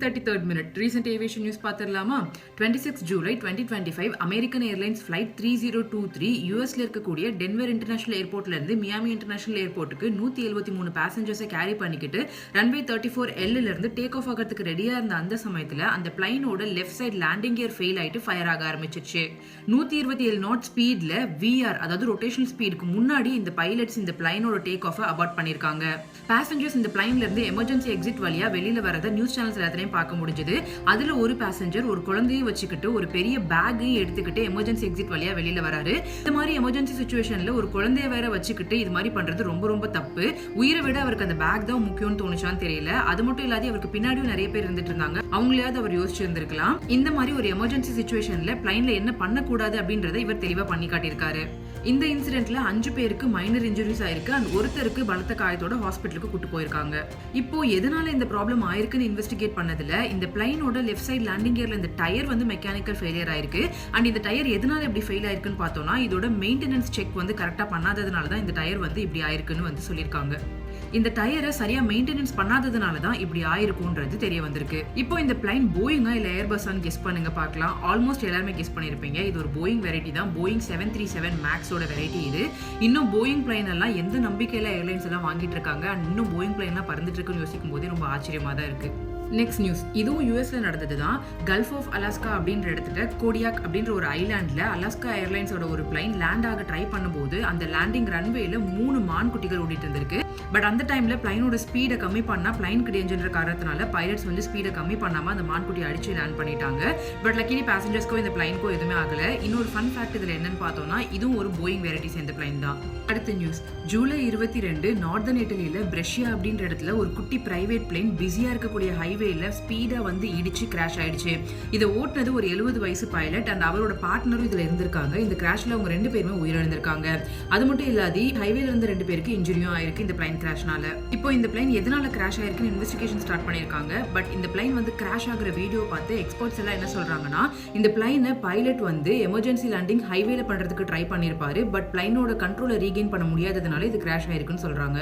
33rd minute. Recent aviation news பார்த்திடலாமா? 26 July 2025 American Airlines flight 3023 யூஎஸ்ல இருக்கக்கூடிய Denver international ஏர்போர்ட்ல இருந்து மியாமி இன்டர்நேஷனல் ஏர்போர்ட்டுக்கு 173 பேசஞ்சர்ஸை கேரி பண்ணிக்கிட்டு ரன்வே 34L இருந்து டேக் ஆஃப் ஆகிறதுக்கு ரெடியா இருந்த அந்த சமயத்துல அந்த பிளைனோட left side landing gear fail ஆயிட்டு ஃபயர் ஆக ஆரம்பிச்சிருச்சு. 127 நாட் ஸ்பீட்ல VR அதாவது ரொட்டேஷனல் ஸ்பீடுக்கு முன்னாடி இந்த பைலட்ஸ் இந்த பிளைனோட டேக் ஆஃப் அபார்ட் பண்ணிருக்காங்க. பேசஞ்சர்ஸ் இந்த பிளைன்ல இருந்து எமர்ஜென்சி எக்ஸிட் வழியா வெளியில வரத நியூஸ் சேனல்ஸ் எல்லாத்தையும் பார்க்க முடிஞ்சது. அதுல ஒரு பேசஞ்சர் ஒரு குழந்தையை வச்சுக்கிட்டு ஒரு பெரிய பேக்கையும் எடுத்துக்கிட்டு எமர்ஜென்சி எக்ஸிட் வழியா வெளியில வராரு. இந்த மாதிரி எமர்ஜென்சி சிச்சுவேஷன்ல ஒரு குழந்தைய வேற வச்சுக்கிட்டு இது மாதிரி பண்றது ரொம்ப ரொம்ப தப்பு. உயிரை விட அவருக்கு அந்த பேக் தான் முக்கியம்னு தோணுச்சான்னு தெரியல. அது மட்டும் இல்லாத அவருக்கு பின்னாடியும் நிறைய பேர் இருந்துட்டு இருந்தாங்க. அவங்களையாவது அவர் யோசிச்சிருந்திருக்கலாம். இந்த மாதிரி ஒரு எமர்ஜென்சி சிச்சுவேஷன்ல பிளைன்ல என்ன பண்ணக்கூடாது அப்படின்றத இவர் தெளிவா பண்ணி காட்டியிருக்காரு. இந்த இன்சிடென்ட்ல 5 பேருக்கு மைனர் இன்ஜுரிஸ் ஆயிருக்கு அண்ட் ஒருத்தருக்கு பலத்த காயத்தோட ஹாஸ்பிட்டலுக்கு கூட்டு போயிருக்காங்க. இப்போ எதனால இந்த ப்ராப்ளம் ஆயிருக்குன்னு இன்வெஸ்டிகேட் பண்ணதுல இந்த பிளைனோட லெஃப்ட் சைடு லேண்டிங் கியர்ல இந்த டயர் வந்து மெக்கானிக்கல் ஃபெயிலியர் ஆயிருக்கு. அண்ட் இந்த டயர் எதனால இப்படி ஃபெயில் ஆயிருக்குன்னு பார்த்தோம்னா இதோட மெயின்டெனன்ஸ் செக் வந்து கரெக்டா பண்ணாததுனால தான் இந்த டயர் வந்து இப்படி ஆயிருக்குன்னு வந்து சொல்லியிருக்காங்க. இந்த டயரை சரியா மெயின்டெனன்ஸ் பண்ணாததுனால தான் இப்படி ஆயிருக்கும்ன்றது தெரிய வந்திருக்கு. இப்போ இந்த பிளைன் போயிங்கா இல்ல ஏர்பஸான்னு கெஸ் பண்ணுங்க பார்க்கலாம். ஆல்மோஸ்ட் எல்லாருமே கெஸ் பண்ணிருப்பீங்க. இது ஒரு போயிங் வெரைட்டி தான். போயிங் 737 மேக்ஸோட வெரைட்டி இது. இன்னும் போயிங் பிளைன் எல்லாம் எந்த நம்பிக்கையில ஏர்லைன்ஸ் எல்லாம் வாங்கிட்டு இருக்காங்க அண்ட் இன்னும் போயிங் பிளைன் எல்லாம் பறந்துட்டு இருக்குன்னு யோசிக்கும் போதே ரொம்ப ஆச்சரியமா தான் இருக்கு. நெக்ஸ்ட் நியூஸ் இதுவும் யூஎஸ்ல நடந்தது தான். கல்ஃப் ஆஃப் அலாஸ்கா அப்படின்ற இடத்துல கோடியாக் அப்படின்ற ஒரு ஐலாண்ட்ல அலாஸ்கா ஏர்லைன்ஸோட ஒரு பிளைன் லேண்ட் ஆக ட்ரை பண்ணும்போது அந்த லேண்டிங் ரன்வேல 3 மான் குட்டிகள் ஓடிட்டு இருந்திருக்கு. பட் அந்த டைம்ல பிளைனோட ஸ்பீடை கம்மி பண்ணா பிளைனுக்கு டேஞ்சர்ன்ற காரணத்தினால பைலட்ஸ் வந்து ஸ்பீடை கம்மி பண்ணாம அந்த மான்குட்டியை அடிச்சு லேண்ட் பண்ணிட்டாங்க. பட் லக்கிலி பேசஞ்சர்ஸ்க்கோ இந்த பிளைனுக்கோ எதுவுமே ஆகல. இன்னொரு ஃபன் ஃபேக்ட் இதுல என்னன்னு பார்த்தோம்னா இதுவும் ஒரு போயிங் வெரைட்டி சேர்ந்த பிளைன் தான். அடுத்த நியூஸ் ஜூலை 22 நார்தர்ன் இட்டலியில பிரஷியா அப்படின்ற இடத்துல ஒரு குட்டி பிரைவேட் பிளைன் பிஸியா இருக்கக்கூடிய ஹைவேல ஸ்பீடா வந்து இடிச்சு கிராஷ் ஆயிடுச்சு. இதை ஓட்டுனது ஒரு 70 வயசு பைலட் அண்ட் அவரோட பார்ட்னரும் இதுல இருந்திருக்காங்க. இந்த கிராஷ்ல அவங்க 2 பேருமே உயிரிழந்திருக்காங்க. அது மட்டும் இல்லாத ஹைவேல இருந்த 2 பேருக்கு இன்ஜுரியும் ஆயிருக்கு இந்த பிளைன் கிராஷ்னால. இப்போ இந்த பிளைன் எதனால கிராஷ் ஆயிருக்குன்னு இன்வெஸ்டிகேஷன் ஸ்டார்ட் பண்ணிருக்காங்க. பட் இந்த பிளைன் வந்து கிராஷ் ஆகிற வீடியோ பார்த்து எக்ஸ்பர்ட்ஸ் எல்லாம் என்ன சொல்றாங்கன்னா இந்த பிளைனை பைலட் வந்து எமர்ஜென்சி லேண்டிங் ஹைவேல பண்றதுக்கு ட்ரை பண்ணிருப்பாரு. பட் பிளைனோட கண்ட்ரோலை ரீகெயின் பண்ண முடியாததுனால இது கிராஷ் ஆயிருக்குன்னு சொல்றாங்க.